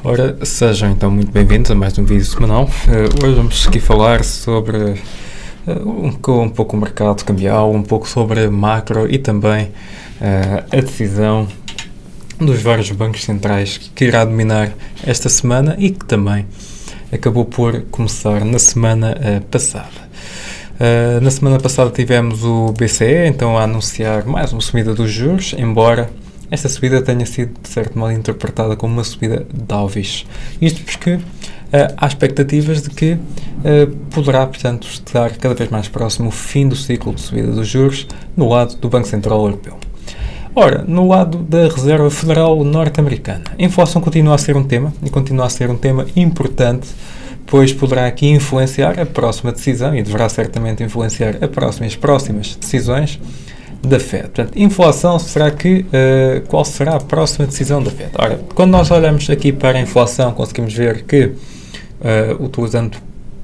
Ora, sejam então muito bem-vindos a mais um vídeo semanal. Hoje vamos aqui falar sobre um pouco o mercado cambial, um pouco sobre macro e também a decisão dos vários bancos centrais que irá dominar esta semana e que também acabou por começar na semana passada. Na semana passada tivemos o BCE então a anunciar mais uma subida dos juros, embora esta subida tenha sido, de certo modo, interpretada como uma subida dovish. Isto porque há expectativas de que poderá, portanto, estar cada vez mais próximo o fim do ciclo de subida dos juros no lado do Banco Central Europeu. Ora, no lado da Reserva Federal Norte-Americana, a inflação continua a ser um tema, e continua a ser um tema importante, pois poderá aqui influenciar a próxima decisão, e deverá certamente influenciar as próximas decisões da Fed. Portanto, inflação, qual será a próxima decisão da Fed? Ora, quando nós olhamos aqui para a inflação, conseguimos ver que, utilizando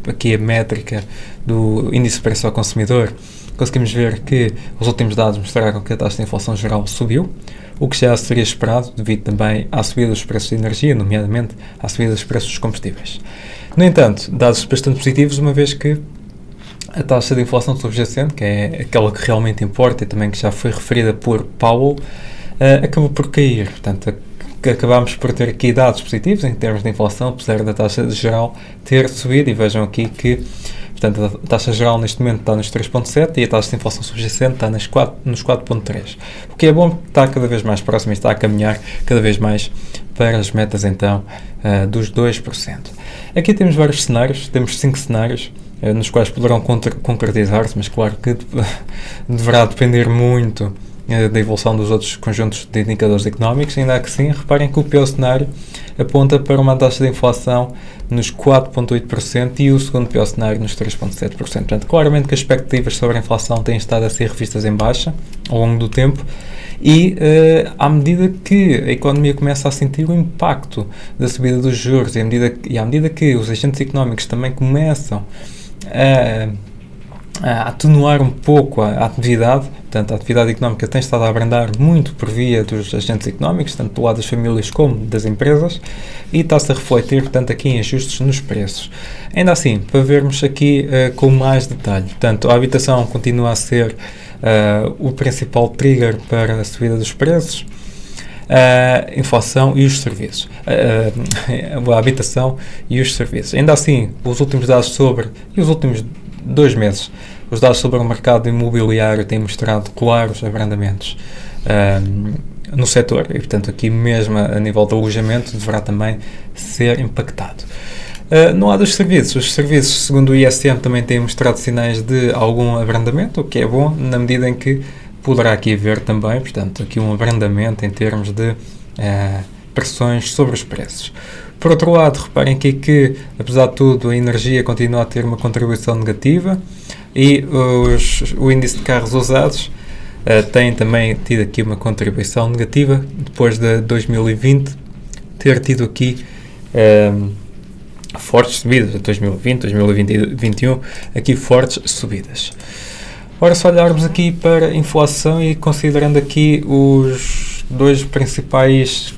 aqui a métrica do índice de preço ao consumidor, conseguimos ver que os últimos dados mostraram que a taxa de inflação geral subiu, o que já seria esperado devido também à subida dos preços de energia, nomeadamente à subida dos preços dos combustíveis. No entanto, dados bastante positivos, uma vez que a taxa de inflação subjacente, que é aquela que realmente importa e também que já foi referida por Powell, acabou por cair. Portanto, acabámos por ter aqui dados positivos em termos de inflação, apesar da taxa geral ter subido. E vejam aqui que, portanto, a taxa geral neste momento está nos 3,7 e a taxa de inflação subjacente está nos 4,3. O que é bom, está cada vez mais próximo e está a caminhar cada vez mais para as metas, então, dos 2%. Aqui temos vários cenários, temos 5 cenários, nos quais poderão concretizar-se, mas claro que deverá depender muito da evolução dos outros conjuntos de indicadores económicos. Ainda que sim, reparem que o pior cenário aponta para uma taxa de inflação nos 4,8% e o segundo pior cenário nos 3,7%. Portanto, claramente que as expectativas sobre a inflação têm estado a ser revistas em baixa ao longo do tempo e à medida que a economia começa a sentir o impacto da subida dos juros e à medida que os agentes económicos também começam a atenuar um pouco a atividade, portanto a atividade económica tem estado a abrandar muito por via dos agentes económicos, tanto do lado das famílias como das empresas, e está-se a refletir, portanto, aqui em ajustes nos preços. Ainda assim, para vermos aqui com mais detalhe, portanto, a habitação continua a ser o principal trigger para a subida dos preços, a inflação e os serviços, a habitação e os serviços. Ainda assim, os últimos dados os últimos 2 meses, os dados sobre o mercado imobiliário têm mostrado claros abrandamentos no setor e, portanto, aqui mesmo a nível de alojamento deverá também ser impactado. No lado dos serviços, os serviços, segundo o ISM, também têm mostrado sinais de algum abrandamento, o que é bom, na medida em que poderá aqui haver também, portanto, aqui um abrandamento em termos de pressões sobre os preços. Por outro lado, reparem aqui que, apesar de tudo, a energia continua a ter uma contribuição negativa e o índice de carros usados tem também tido aqui uma contribuição negativa, depois de 2020 ter tido aqui fortes subidas, 2020, 2021, aqui fortes subidas. Ora, se olharmos aqui para a inflação e considerando aqui os 2 principais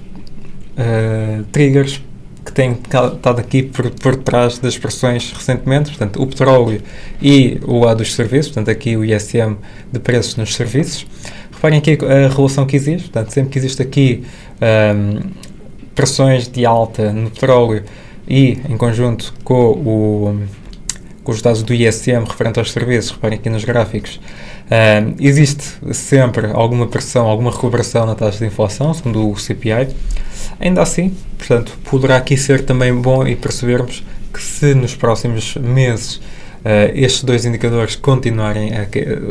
triggers que têm estado aqui por trás das pressões recentemente, portanto, o petróleo e o lado dos serviços, portanto, aqui o ISM de preços nos serviços. Reparem aqui a relação que existe, portanto, sempre que existe aqui pressões de alta no petróleo e em conjunto com os dados do ISM referente aos serviços, reparem aqui nos gráficos, existe sempre alguma pressão, alguma recuperação na taxa de inflação, segundo o CPI. Ainda assim, portanto, poderá aqui ser também bom e percebermos que se nos próximos meses estes 2 indicadores continuarem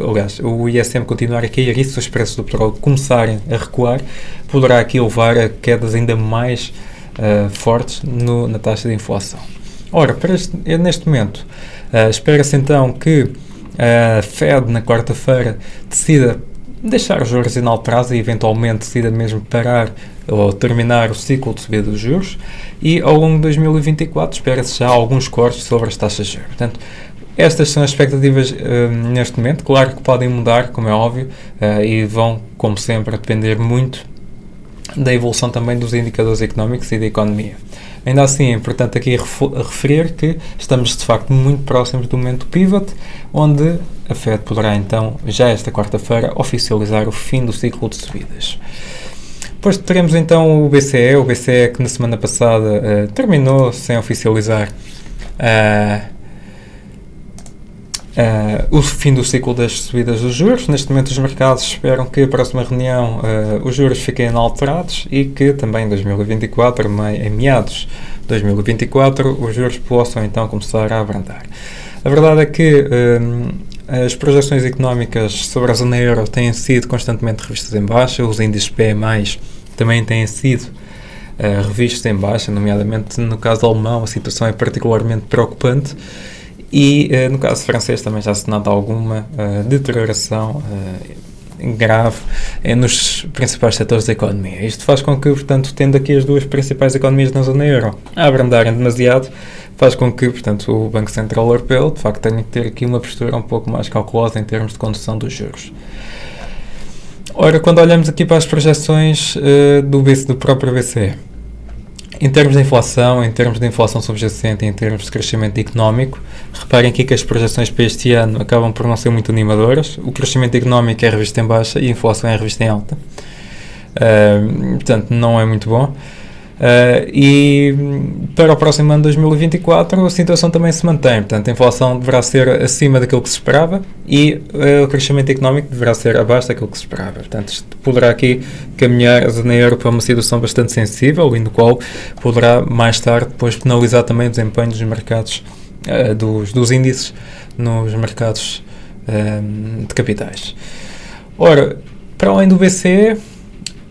aliás, o ISM continuar a cair e se os preços do petróleo começarem a recuar, poderá aqui levar a quedas ainda mais fortes na taxa de inflação. Ora, neste momento, espera-se então que a Fed na quarta-feira decida deixar os juros inalterados e eventualmente decida mesmo parar ou terminar o ciclo de subida dos juros e ao longo de 2024 espera-se já alguns cortes sobre as taxas de juros. Portanto, estas são as expectativas neste momento. Claro que podem mudar, como é óbvio, e vão, como sempre, depender muito da evolução também dos indicadores económicos e da economia. Ainda assim, é importante aqui referir que estamos de facto muito próximos do momento pivot, onde a Fed poderá então, já esta quarta-feira, oficializar o fim do ciclo de subidas. Depois teremos então o BCE que na semana passada terminou sem oficializar o fim do ciclo das subidas dos juros. Neste momento os mercados esperam que a próxima reunião os juros fiquem inalterados e que também em 2024, em meados de 2024, os juros possam então começar a abrandar. A verdade é que as projeções económicas sobre a zona euro têm sido constantemente revistas em baixa, os índices PMI também têm sido revistos em baixa, nomeadamente no caso alemão a situação é particularmente preocupante. E no caso francês também já se nota alguma deterioração grave nos principais setores da economia. Isto faz com que, portanto, tendo aqui as duas principais economias na zona euro a abrandarem demasiado, faz com que, portanto, o Banco Central Europeu, de facto, tenha que ter aqui uma postura um pouco mais cautelosa em termos de condução dos juros. Ora, quando olhamos aqui para as projeções do próprio BCE, em termos de inflação subjacente e em termos de crescimento económico, reparem aqui que as projeções para este ano acabam por não ser muito animadoras. O crescimento económico é revisto em baixa e a inflação é revista em alta. Portanto, não é muito bom. E para o próximo ano de 2024 a situação também se mantém, portanto a inflação deverá ser acima daquilo que se esperava e o crescimento económico deverá ser abaixo daquilo que se esperava, portanto isto poderá aqui caminhar a zona euro para uma situação bastante sensível e no qual poderá mais tarde depois penalizar também o desempenho dos mercados, dos índices nos mercados de capitais. Ora, para além do BCE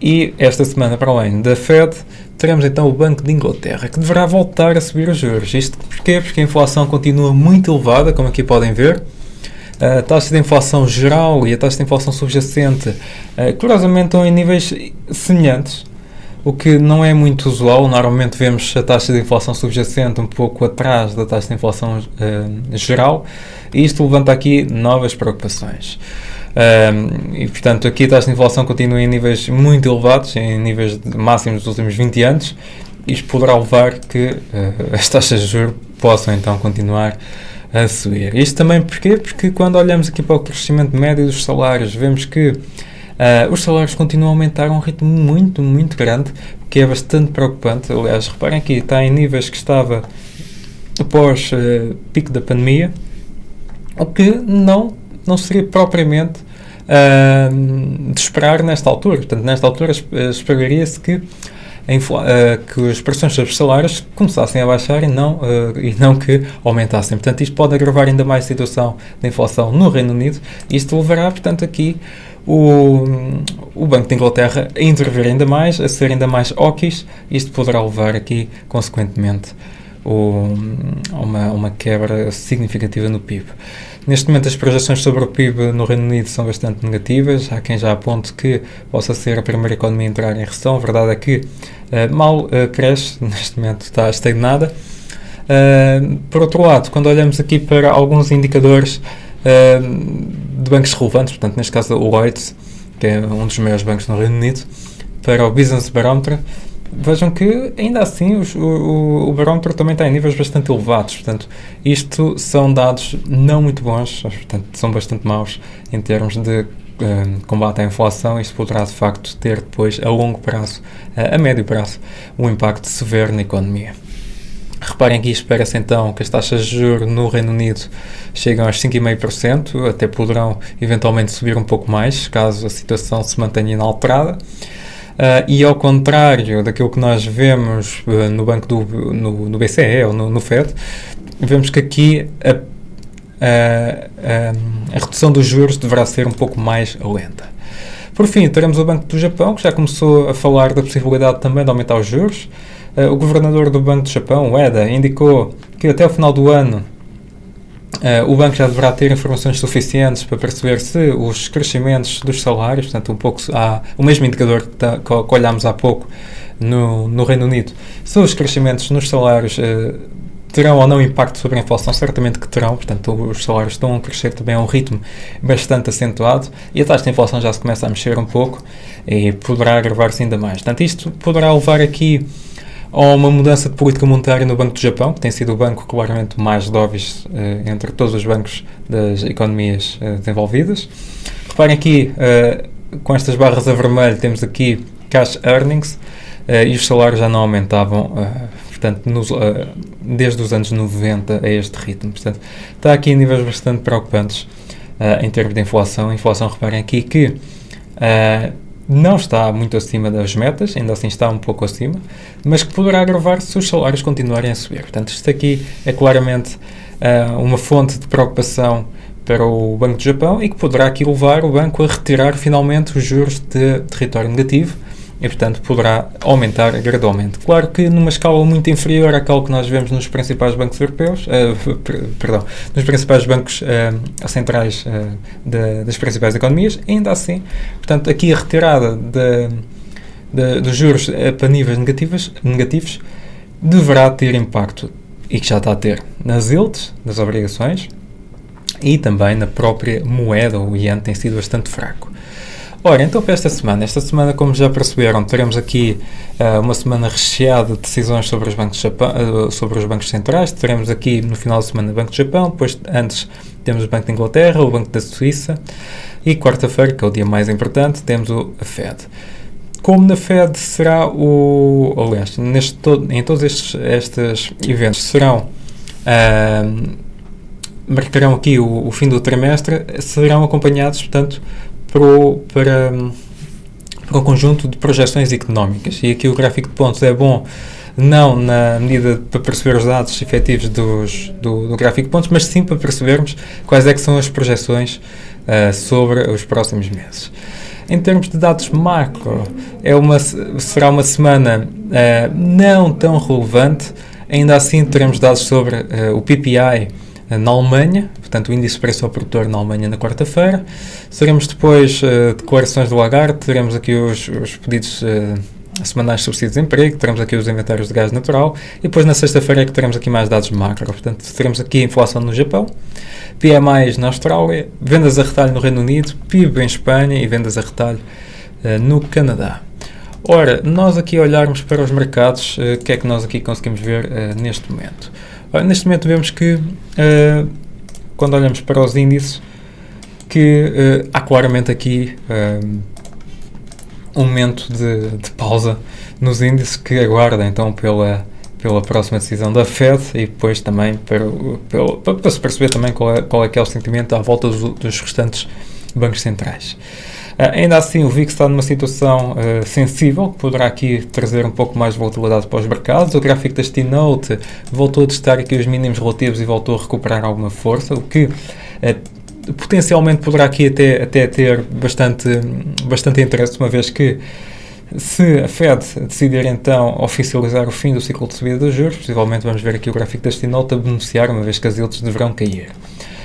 e esta semana para além da Fed, teremos então o Banco de Inglaterra, que deverá voltar a subir os juros. Isto porquê? Porque a inflação continua muito elevada, como aqui podem ver. A taxa de inflação geral e a taxa de inflação subjacente, curiosamente, estão em níveis semelhantes, o que não é muito usual. Normalmente vemos a taxa de inflação subjacente um pouco atrás da taxa de inflação geral, e isto levanta aqui novas preocupações. E portanto aqui a taxa de inflação continua em níveis muito elevados, em níveis máximos dos últimos 20 anos. Isto poderá levar que as taxas de juros possam então continuar a subir. Isto também porquê? Porque quando olhamos aqui para o crescimento médio dos salários, vemos que os salários continuam a aumentar a um ritmo muito, muito grande, que é bastante preocupante. Aliás, reparem aqui, está em níveis que estava após pico da pandemia, o que não seria propriamente de esperar nesta altura. Portanto, nesta altura esperaria-se que as pressões sobre os salários começassem a baixar e não que aumentassem. Portanto, isto pode agravar ainda mais a situação de inflação no Reino Unido. Isto levará, portanto, aqui o Banco de Inglaterra a intervir ainda mais, a ser ainda mais hawkish. Isto poderá levar aqui, consequentemente, a uma quebra significativa no PIB. Neste momento as projeções sobre o PIB no Reino Unido são bastante negativas. Há quem já aponte que possa ser a primeira economia a entrar em recessão. A verdade é que mal cresce, neste momento está estagnada. Por outro lado, quando olhamos aqui para alguns indicadores de bancos relevantes, portanto neste caso o Lloyds, que é um dos maiores bancos no Reino Unido, para o Business Barometer, vejam que ainda assim o barómetro também está em níveis bastante elevados. Portanto, isto são dados não muito bons, portanto, são bastante maus em termos de combate à inflação. Isto poderá de facto ter depois a longo prazo, a médio prazo, um impacto severo na economia. Reparem que espera-se então que as taxas de juros no Reino Unido cheguem aos 5,5%, até poderão eventualmente subir um pouco mais, caso a situação se mantenha inalterada. E ao contrário daquilo que nós vemos no banco no BCE ou no Fed, vemos que aqui a redução dos juros deverá ser um pouco mais lenta. Por fim, teremos o Banco do Japão, que já começou a falar da possibilidade também de aumentar os juros. O governador do Banco do Japão, Ueda, indicou que até o final do ano o banco já deverá ter informações suficientes para perceber se os crescimentos dos salários, portanto um pouco o mesmo indicador que olhámos há pouco no Reino Unido, se os crescimentos nos salários terão ou não impacto sobre a inflação? Certamente que terão, portanto os salários estão a crescer também a um ritmo bastante acentuado e a taxa de inflação já se começa a mexer um pouco e poderá agravar-se ainda mais. Portanto, isto poderá levar aqui a uma mudança de política monetária no Banco do Japão, que tem sido o banco claramente mais dovish entre todos os bancos das economias desenvolvidas. Reparem aqui, com estas barras a vermelho, temos aqui cash earnings e os salários já não aumentavam, portanto, desde os anos 90 a este ritmo. Portanto, está aqui em níveis bastante preocupantes em termos de inflação. A inflação, reparem aqui que não está muito acima das metas, ainda assim está um pouco acima, mas que poderá agravar se os salários continuarem a subir. Portanto, isto aqui é claramente uma fonte de preocupação para o Banco do Japão e que poderá aqui levar o banco a retirar finalmente os juros de território negativo e, portanto, poderá aumentar gradualmente. Claro que numa escala muito inferior àquela que nós vemos nos principais bancos europeus, nos principais bancos centrais das principais economias, ainda assim, portanto, aqui a retirada dos juros para níveis negativos deverá ter impacto, e que já está a ter, nas yields, das obrigações, e também na própria moeda. O Yen tem sido bastante fraco. Ora, então para esta semana, como já perceberam, teremos aqui uma semana recheada de decisões sobre os bancos centrais. Teremos aqui no final da semana o Banco do Japão, depois antes temos o Banco da Inglaterra, o Banco da Suíça e quarta-feira, que é o dia mais importante, temos a Fed. Como na Fed será aliás, em todos estes eventos serão marcarão aqui o fim do trimestre, serão acompanhados, portanto, para um conjunto de projeções económicas. E aqui o gráfico de pontos é bom, não na medida para perceber os dados efetivos do gráfico de pontos, mas sim para percebermos quais é que são as projeções sobre os próximos meses. Em termos de dados macro, será uma semana não tão relevante. Ainda assim teremos dados sobre o PPI na Alemanha, portanto o índice de preço ao produtor na Alemanha na quarta-feira. Teremos depois declarações do Lagarde, teremos aqui os pedidos semanais de subsídio de desemprego, teremos aqui os inventários de gás natural e depois na sexta-feira é que teremos aqui mais dados macro. Portanto, teremos aqui a inflação no Japão, PMIs na Austrália, vendas a retalho no Reino Unido, PIB em Espanha e vendas a retalho no Canadá. Ora, nós aqui olharmos para os mercados, o que é que nós aqui conseguimos ver neste momento? Ora, neste momento vemos que, quando olhamos para os índices, que há claramente aqui um momento de pausa nos índices que aguarda então pela próxima decisão da Fed e depois também para se perceber também qual é que é o sentimento à volta dos restantes bancos centrais. Ainda assim, o VIX está numa situação sensível, que poderá aqui trazer um pouco mais de volatilidade para os mercados. O gráfico da T-Note voltou a testar aqui os mínimos relativos e voltou a recuperar alguma força, o que potencialmente poderá aqui até ter bastante interesse, uma vez que se a Fed decidir então oficializar o fim do ciclo de subida dos juros, possivelmente vamos ver aqui o gráfico da T-Note a beneficiar, uma vez que as yields deverão cair.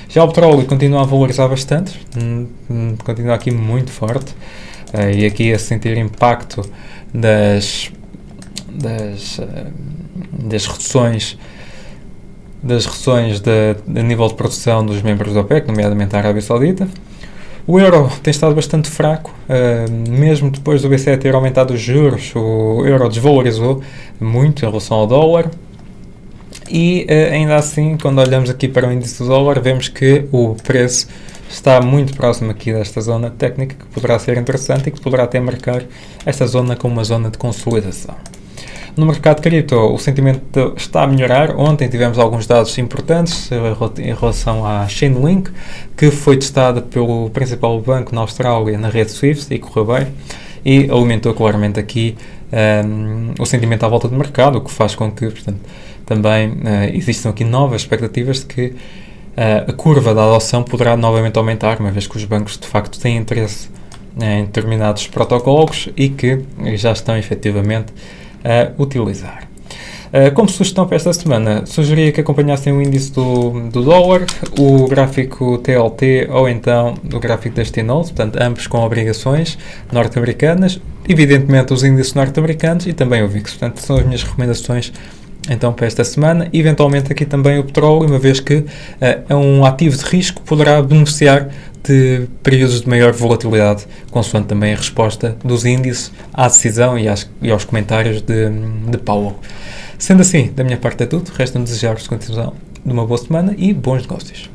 Já o petróleo continua a valorizar bastante, continua aqui muito forte, e aqui a sentir impacto das reduções a nível de produção dos membros da OPEC, nomeadamente a Arábia Saudita. O euro tem estado bastante fraco, mesmo depois do BCE ter aumentado os juros, o euro desvalorizou muito em relação ao dólar. E ainda assim, quando olhamos aqui para o índice do dólar, vemos que o preço está muito próximo aqui desta zona técnica, que poderá ser interessante e que poderá até marcar esta zona como uma zona de consolidação. No mercado de cripto, o sentimento está a melhorar. Ontem tivemos alguns dados importantes em relação à Chainlink, que foi testada pelo principal banco na Austrália na rede SWIFT e correu bem, e alimentou claramente aqui o sentimento à volta do mercado, o que faz com que, portanto, também existam aqui novas expectativas de que a curva da adoção poderá novamente aumentar, uma vez que os bancos de facto têm interesse em determinados protocolos e que já estão efetivamente a utilizar. Como sugestão para esta semana, sugeria que acompanhassem o índice do dólar, o gráfico TLT ou então o gráfico das T-Notes, portanto ambos com obrigações norte-americanas, evidentemente os índices norte-americanos e também o VIX. Portanto, são as minhas recomendações então para esta semana. Eventualmente aqui também o petróleo, uma vez que é um ativo de risco, poderá beneficiar de períodos de maior volatilidade, consoante também a resposta dos índices à decisão e aos comentários de Powell. Sendo assim, da minha parte é tudo. Resta-me desejar-vos continuação de uma boa semana e bons negócios.